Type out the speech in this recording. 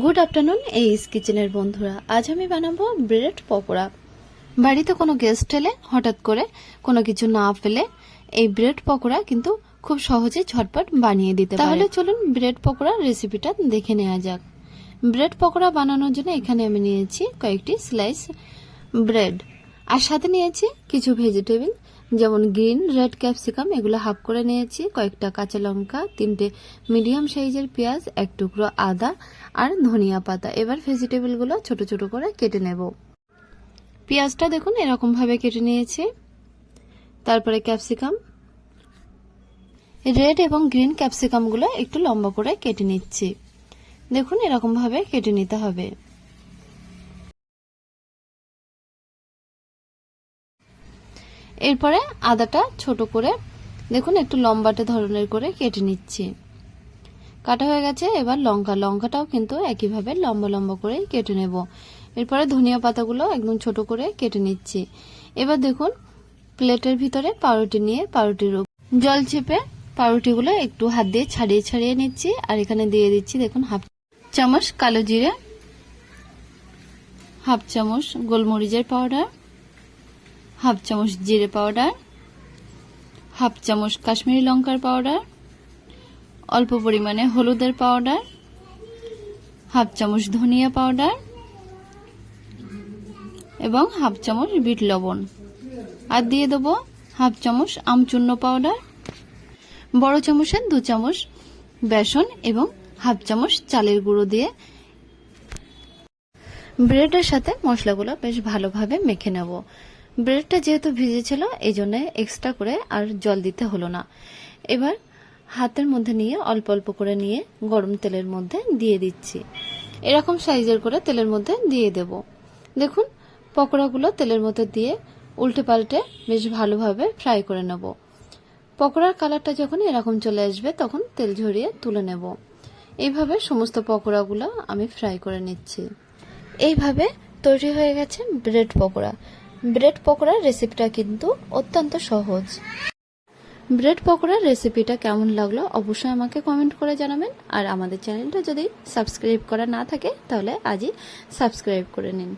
Good afternoon এইস কিচেনের বন্ধুরা, আজ আমি বানাবো ব্রেড পকোড়া। বাড়িতে কোনো গেস্ট এলে হঠাৎ করে কোনো কিছু না পেলে এই ব্রেড পকোড়া কিন্তু খুব সহজে ঝটপট বানিয়ে দিতে পারে। তাহলে চলুন ব্রেড পকোড়ার রেসিপিটা দেখে নেওয়া যাক। ব্রেড পকোড়া বানানোর জন্য এখানে আমি নিয়েছি কয়েকটি স্লাইস ব্রেড, আর সাথে নিয়েছি কিছু ভেজিটেবল যেমন গ্রিন রেড ক্যাপসিকাম, এগুলো হাফ করে নিয়েছি, কয়েকটা কাঁচা লঙ্কা, 3টে মিডিয়াম সাইজের পেঁয়াজ, 1 টুকরো আদা আর ধনিয়া পাতা। এবার ভেজিটেবলগুলো ছোট ছোট করে কেটে নেব। পেঁয়াজটা দেখুন এরকম ভাবে কেটে নিয়েছি। তারপরে ক্যাপসিকাম, রেড এবং গ্রিন ক্যাপসিকামগুলো একটু লম্বা করে কেটে নিচ্ছি। দেখুন এরকম ভাবে কেটে নিতে হবে। এরপরে আদাটা ছোট করে দেখুন একটু লম্বাটে ধরনের করে কেটে নিচ্ছি। কাটা হয়ে গেছে। এবার লঙ্কাটাও কিন্তু একইভাবে লম্বা লম্বা করে কেটে নেব। এরপরে ধনিয়া পাতাগুলো একদম ছোট করে কেটে নিচ্ছি। এবার দেখুন প্লেটের ভিতরে পাউরুটি নিয়ে পাউরুটির জল চেপে পাউরুটিগুলো একটু হাত দিয়ে ছাড়িয়ে ছাড়িয়ে নিচ্ছি। আর এখানে দিয়ে দিচ্ছি দেখুন হাফ চামচ কালো জিরে, হাফ চামচ গোলমরিচের পাউডার, হাফ চামচ জিরে পাউডার, হাফ চামচ কাশ্মীরি লঙ্কার পাউডার, অল্প পরিমাণে হলুদের পাউডার, হাফ চামচ ধনিয়া পাউডার এবং হাফ চামচ বিট লবণ, আর দিয়ে দেবো হাফ চামচ আমচূর্ণ পাউডার, বড় চামচের 2 চামচ বেসন এবং হাফ চামচ চালের গুঁড়ো দিয়ে ব্রেডের সাথে মশলাগুলো বেশ ভালোভাবে মেখে নেব। ব্রেডটা যেহেতু ভিজেছিল এই জন্য এক্সট্রা করে আর জল দিতে হলো না। এবার হাতের মধ্যে নিয়ে অল্প অল্প করে নিয়ে গরম তেলের মধ্যে দিয়ে দিচ্ছি। এরকম সাইজের করে তেলের মধ্যে দিয়ে দেব। দেখুন পকোড়াগুলো তেলের মধ্যে দিয়ে উল্টে পাল্টে বেশ ভালোভাবে ফ্রাই করে নেব। পকোড়ার কালারটা যখন এরকম চলে আসবে তখন তেল ঝরিয়ে তুলে নেব। এইভাবে সমস্ত পকোড়াগুলো আমি ফ্রাই করে নিচ্ছি। এইভাবে তৈরি হয়ে গেছে ব্রেড পকোড়া। ব্রেড পকোড়ার রেসিপিটা কিন্তু অত্যন্ত সহজ। ব্রেড পকোড়ার রেসিপিটা কেমন লাগলো অবশ্যই আমাকে কমেন্ট করে জানাবেন। আর আমাদের চ্যানেলটা যদি সাবস্ক্রাইব করা না থাকে তাহলে আজই সাবস্ক্রাইব করে নিন।